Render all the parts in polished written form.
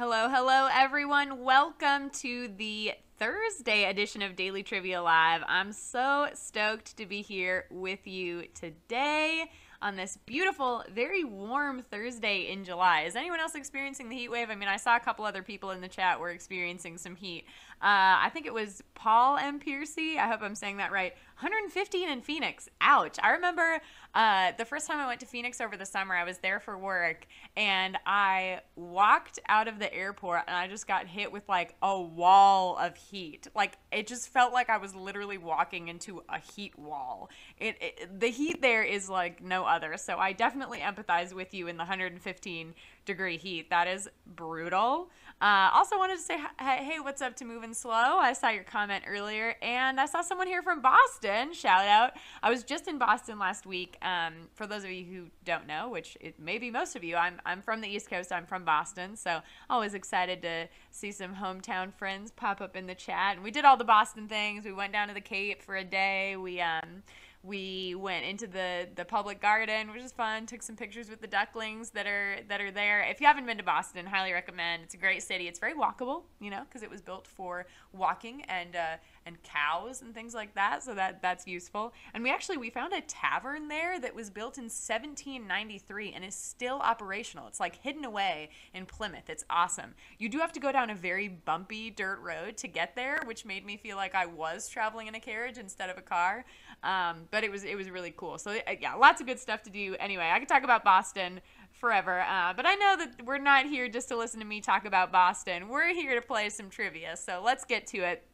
Hello, hello, everyone. Welcome to the Thursday edition of Daily Trivia Live. I'm so stoked to be here with you today on this beautiful, very warm Thursday in July. Is anyone else experiencing the heat wave? I mean, I saw a couple other people in the chat were experiencing some heat. I think it was Paul M. Piercy. I hope I'm saying that right. 115 in Phoenix. Ouch. I remember the first time I went to Phoenix over the summer, I was there for work, and I walked out of the airport, and I just got hit with like a wall of heat. Like, it just felt like I was literally walking into a heat wall. The heat there is like no other, so I definitely empathize with you in the 115 degree heat. That is brutal. Also wanted to say, hey, what's up to Moving Slow? I saw your comment earlier, and I saw someone here from Boston. Shout out. I was just in Boston last week. For those of you who don't know, which it may be most of you, I'm from the East Coast. I'm from Boston, so always excited to see some hometown friends pop up in the chat. And we did all the Boston things. We went down to the Cape for a day. We went into the public garden, which is fun. Took some pictures with the ducklings that are there. If you haven't been to Boston, highly recommend. It's a great city. It's very walkable, you know, because it was built for walking and cows and things like that. So that's useful. And we found a tavern there that was built in 1793 and is still operational. It's like hidden away in Plymouth. It's awesome. You do have to go down a very bumpy dirt road to get there, which made me feel like I was traveling in a carriage instead of a car. But it was really cool. So yeah, lots of good stuff to do. Anyway, I could talk about Boston forever, but I know that we're not here just to listen to me talk about Boston. We're here to play some trivia, so let's get to it.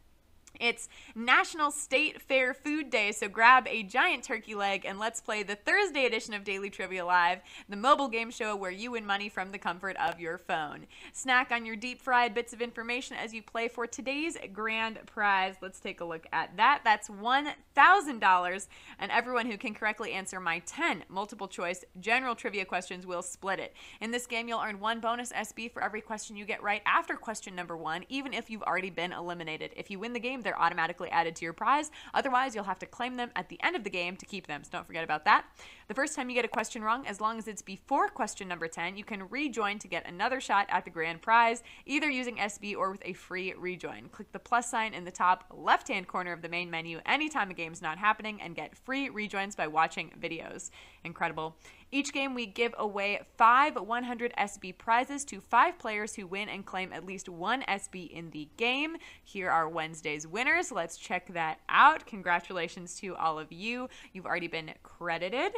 It's National State Fair Food Day, so grab a giant turkey leg and let's play the Thursday edition of Daily Trivia Live, the mobile game show where you win money from the comfort of your phone. Snack on your deep-fried bits of information as you play for today's grand prize. Let's take a look at that. That's $1,000, and everyone who can correctly answer my 10 multiple-choice general trivia questions will split it. In this game, you'll earn 1 bonus SB for every question you get right after question number 1, even if you've already been eliminated. If you win the game, they're automatically added to your prize. Otherwise, you'll have to claim them at the end of the game to keep them, so don't forget about that. The first time you get a question wrong, as long as it's before question number 10, you can rejoin to get another shot at the grand prize, either using SB or with a free rejoin. Click the plus sign in the top left-hand corner of the main menu anytime a game's not happening and get free rejoins by watching videos. Incredible. Each game, we give away 5 100 SB prizes to 5 players who win and claim at least 1 SB in the game. Here are Wednesday's winners. Let's check that out. Congratulations to all of you. You've already been credited.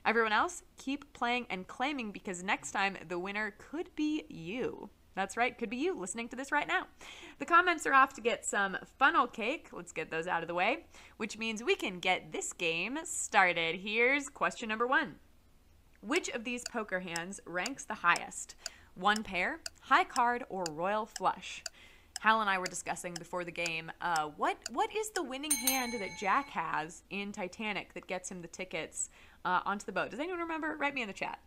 Everyone else, keep playing and claiming because next time the winner could be you. That's right, could be you listening to this right now. The comments are off to get some funnel cake. Let's get those out of the way, which means we can get this game started. Here's question number 1. Which of these poker hands ranks the highest? 1 pair, high card, or royal flush? Hal and I were discussing before the game, what is the winning hand that Jack has in Titanic that gets him the tickets onto the boat? Does anyone remember? Write me in the chat.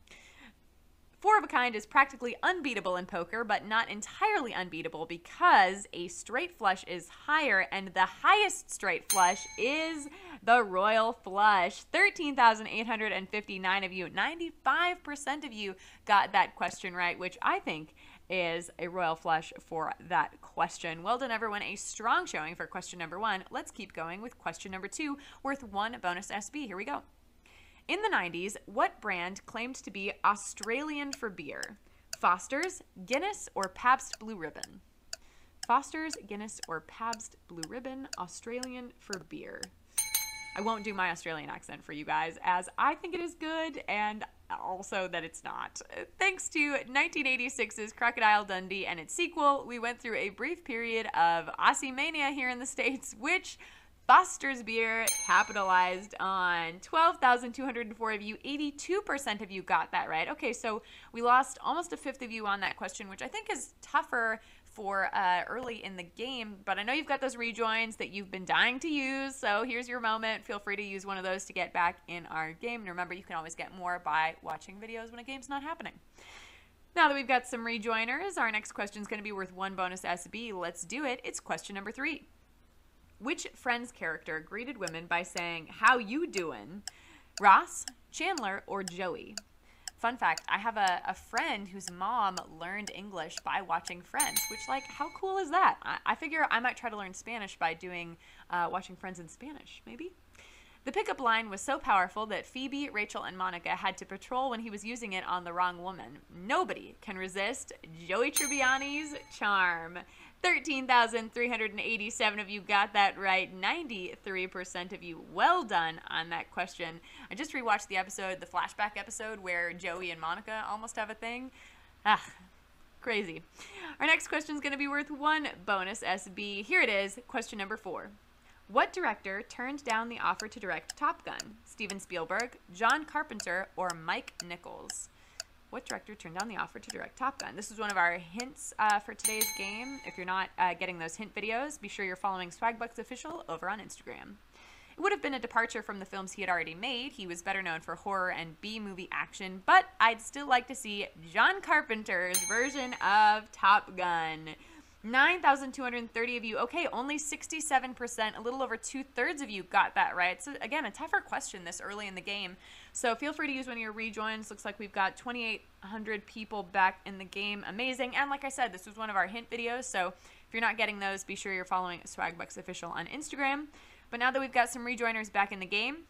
4 of a kind is practically unbeatable in poker, but not entirely unbeatable because a straight flush is higher, and the highest straight flush is the royal flush. 13,859 of you, 95% of you got that question right, which I think is a royal flush for that question. Well done, everyone. A strong showing for question number 1. Let's keep going with question number 2, worth 1 bonus SB. Here we go. In the 90s, what brand claimed to be Australian for beer? Foster's, Guinness, or Pabst Blue Ribbon? Foster's, Guinness, or Pabst Blue Ribbon, Australian for beer. I won't do my Australian accent for you guys, as I think it is good, and also that it's not. Thanks to 1986's Crocodile Dundee and its sequel, we went through a brief period of Aussie mania here in the States, which Foster's beer capitalized on. 12,204 of you, 82% of you got that right. Okay, so we lost almost a fifth of you on that question, which I think is tougher for early in the game, but I know you've got those rejoins that you've been dying to use, so here's your moment. Feel free to use one of those to get back in our game. And remember, you can always get more by watching videos when a game's not happening. Now that we've got some rejoiners, our next question is going to be worth 1 bonus SB. Let's do it. It's question number 3. Which Friends character greeted women by saying, "How you doing?" Ross, Chandler, or Joey? Fun fact, I have a friend whose mom learned English by watching Friends, which, like, how cool is that? I figure I might try to learn Spanish by watching Friends in Spanish, maybe? The pickup line was so powerful that Phoebe, Rachel, and Monica had to patrol when he was using it on the wrong woman. Nobody can resist Joey Tribbiani's charm. 13,387 of you got that right. 93% of you. Well done on that question. I just rewatched the episode, the flashback episode, where Joey and Monica almost have a thing. Crazy. Our next question is going to be worth 1 bonus SB. Here it is, question number 4. What director turned down the offer to direct Top Gun? Steven Spielberg, John Carpenter, or Mike Nichols? What director turned down the offer to direct Top Gun? This is one of our hints for today's game. If you're not getting those hint videos, be sure you're following Swagbucks Official over on Instagram. It would have been a departure from the films he had already made. He was better known for horror and B-movie action, but I'd still like to see John Carpenter's version of Top Gun. 9,230 of you. Okay, only 67%, a little over 2/3 of you got that right. So again, a tougher question this early in the game. So feel free to use one of your rejoins. Looks like we've got 2,800 people back in the game. Amazing. And like I said, this was one of our hint videos. So if you're not getting those, be sure you're following Swagbucks Official on Instagram. But now that we've got some rejoiners back in the game,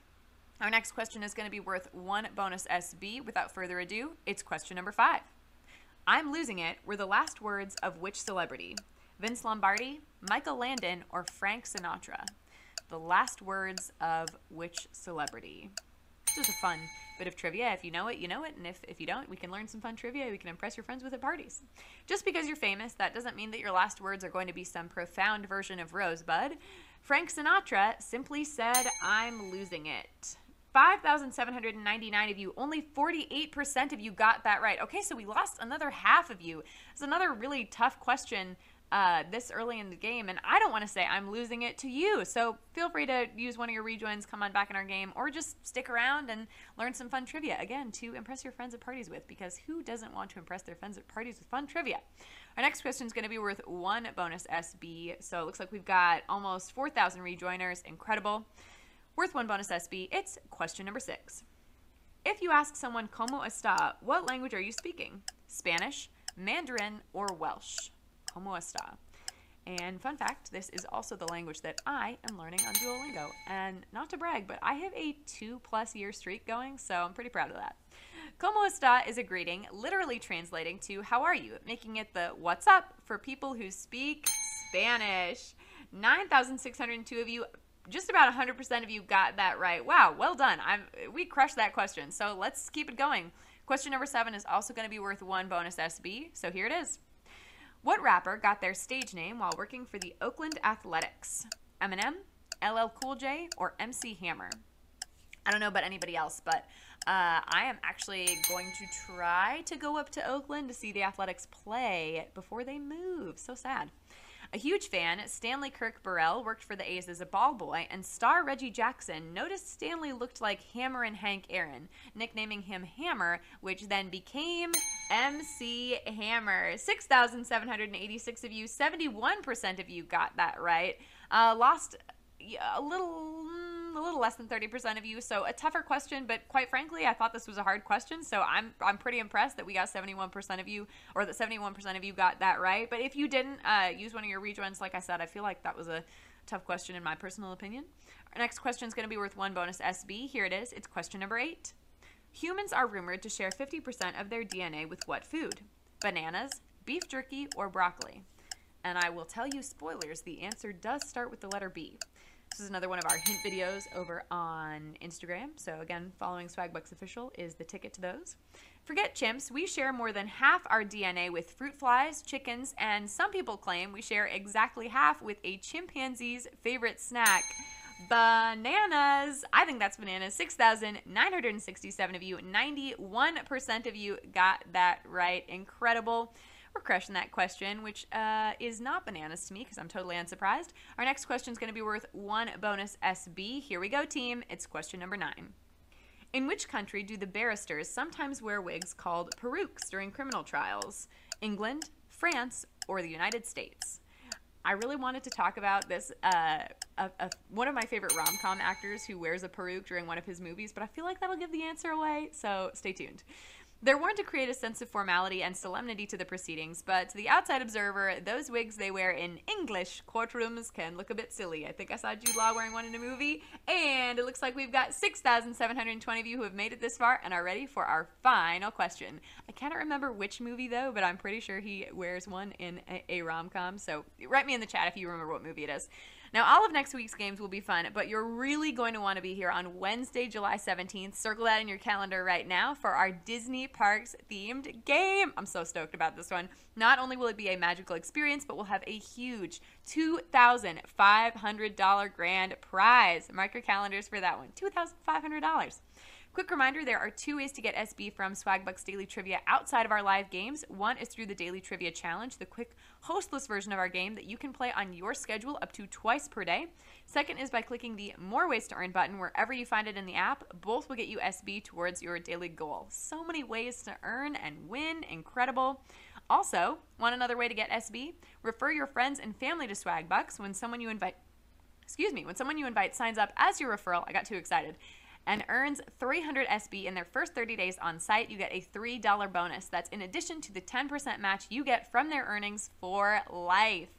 our next question is going to be worth 1 bonus SB. Without further ado, it's question number 5. I'm losing it were the last words of which celebrity? Vince Lombardi, Michael Landon, or Frank Sinatra? The last words of which celebrity? This is a fun bit of trivia. If you know it, you know it. And if you don't, we can learn some fun trivia. We can impress your friends with at parties. Just because you're famous, that doesn't mean that your last words are going to be some profound version of Rosebud. Frank Sinatra simply said, I'm losing it. 5,799 of you, only 48% of you got that right. Okay, so we lost another half of you. It's another really tough question this early in the game, and I don't want to say I'm losing it to you. So feel free to use one of your rejoins, come on back in our game, or just stick around and learn some fun trivia, again, to impress your friends at parties with, because who doesn't want to impress their friends at parties with fun trivia? Our next question is going to be worth 1 bonus SB. So it looks like we've got almost 4,000 rejoiners. Incredible. Worth 1 bonus SB, it's question number 6. If you ask someone como está, what language are you speaking? Spanish, Mandarin, or Welsh? Como está. And fun fact, this is also the language that I am learning on Duolingo. And not to brag, but I have a 2+ year streak going, so I'm pretty proud of that. Como está is a greeting, literally translating to how are you, making it the what's up for people who speak Spanish. 9,602 of you, just about 100% of you got that right. Wow, well done. We crushed that question. So let's keep it going. Question number 7 is also going to be worth 1 bonus SB. So here it is. What rapper got their stage name while working for the Oakland Athletics? Eminem, LL Cool J, or MC Hammer? I don't know about anybody else, but I am actually going to try to go up to Oakland to see the Athletics play before they move. So sad. A huge fan, Stanley Kirk Burrell worked for the A's as a ball boy, and star Reggie Jackson noticed Stanley looked like Hammer and Hank Aaron, nicknaming him Hammer, which then became MC Hammer. 6,786 of you, 71% of you got that right. Lost a little less than 30% of you, so a tougher question, but quite frankly, I thought this was a hard question, so I'm pretty impressed that we got 71% of you, or that 71% of you got that right. But if you didn't, use one of your rejoins. Like I said, I feel like that was a tough question in my personal opinion. Our next question is going to be worth 1 bonus SB. Here it is. It's question number 8. Humans are rumored to share 50% of their DNA with what food? Bananas, beef jerky, or broccoli? And I will tell you, spoilers, the answer does start with the letter B. This is another one of our hint videos over on Instagram. So again, following Swagbucks Official is the ticket to those. Forget chimps, we share more than half our DNA with fruit flies, chickens, and some people claim we share exactly half with a chimpanzee's favorite snack, bananas. I think that's bananas. 6,967 of you, 91% of you got that right. Incredible. We're crushing that question, which is not bananas to me because I'm totally unsurprised. Our next question is going to be worth 1 bonus SB. Here we go, team. It's question number 9. In which country do the barristers sometimes wear wigs called perukes during criminal trials? England, France, or the United States? I really wanted to talk about this, one of my favorite rom-com actors who wears a peruke during one of his movies, but I feel like that'll give the answer away, so stay tuned. They're worn to create a sense of formality and solemnity to the proceedings, but to the outside observer, those wigs they wear in English courtrooms can look a bit silly. I think I saw Jude Law wearing one in a movie, and it looks like we've got 6,720 of you who have made it this far and are ready for our final question. I cannot remember which movie though, but I'm pretty sure he wears one in a rom-com, so write me in the chat if you remember what movie it is. Now, all of next week's games will be fun, but you're really going to want to be here on Wednesday, July 17th. Circle that in your calendar right now for our Disney Parks themed game. I'm so stoked about this one. Not only will it be a magical experience, but we'll have a huge $2,500 grand prize. Mark your calendars for that one. $2,500. Quick reminder, there are 2 ways to get SB from Swagbucks Daily Trivia outside of our live games. One is through the Daily Trivia Challenge, the quick hostless version of our game that you can play on your schedule up to twice per day. Second is by clicking the More Ways to Earn button wherever you find it in the app. Both will get you SB towards your daily goal. So many ways to earn and win. Incredible. Also, want another way to get SB? Refer your friends and family to Swagbucks. When someone you invite signs up as your referral, I got too excited, and earns 300 SB in their first 30 days on site, you get a $3 bonus. That's in addition to the 10% match you get from their earnings for life.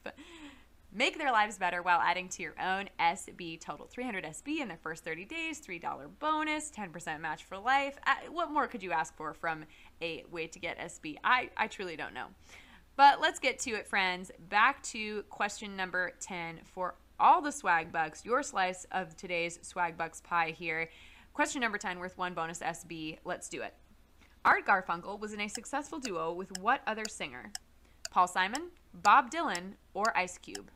Make their lives better while adding to your own SB total. 300 SB in their first 30 days, $3 bonus, 10% match for life. What more could you ask for from a way to get SB? I truly don't know. But let's get to it, friends. Back to question number 10 for all the Swagbucks, your slice of today's Swagbucks pie here. Question number 10, worth 1 bonus SB. Let's do it. Art Garfunkel was in a successful duo with what other singer? Paul Simon, Bob Dylan, or Ice Cube?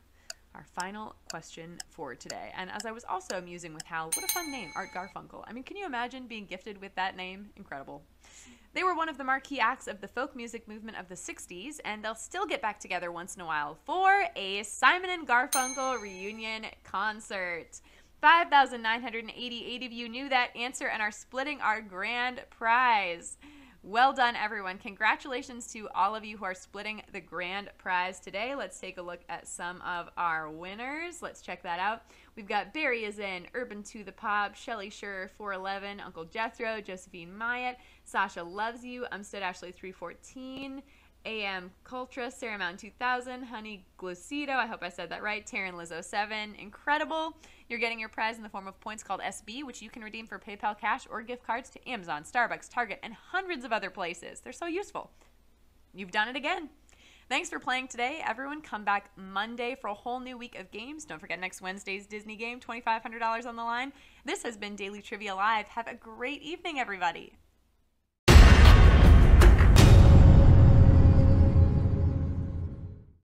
Our final question for today. And as I was also musing with Hal, what a fun name, Art Garfunkel. I mean, can you imagine being gifted with that name? Incredible. They were one of the marquee acts of the folk music movement of the 60s, and they'll still get back together once in a while for a Simon and Garfunkel reunion concert. 5,988 of you knew that answer and are splitting our grand prize. Well done, everyone. Congratulations to all of you who are splitting the grand prize today. Let's take a look at some of our winners. Let's check that out. We've got Barry is in, Urban to the Pop, Shelly Sure 411, Uncle Jethro, Josephine Myatt, Sasha Loves You, Umstead Ashley 314, AM Cultra, Sarah Mountain 2000, Honey Glocido, I hope I said that right, Taryn Liz 07, incredible. You're getting your prize in the form of points called SB, which you can redeem for PayPal cash or gift cards to Amazon, Starbucks, Target, and hundreds of other places. They're so useful. You've done it again. Thanks for playing today, everyone. Come back Monday for a whole new week of games. Don't forget next Wednesday's Disney game, $2,500 on the line. This has been Daily Trivia Live. Have a great evening, everybody.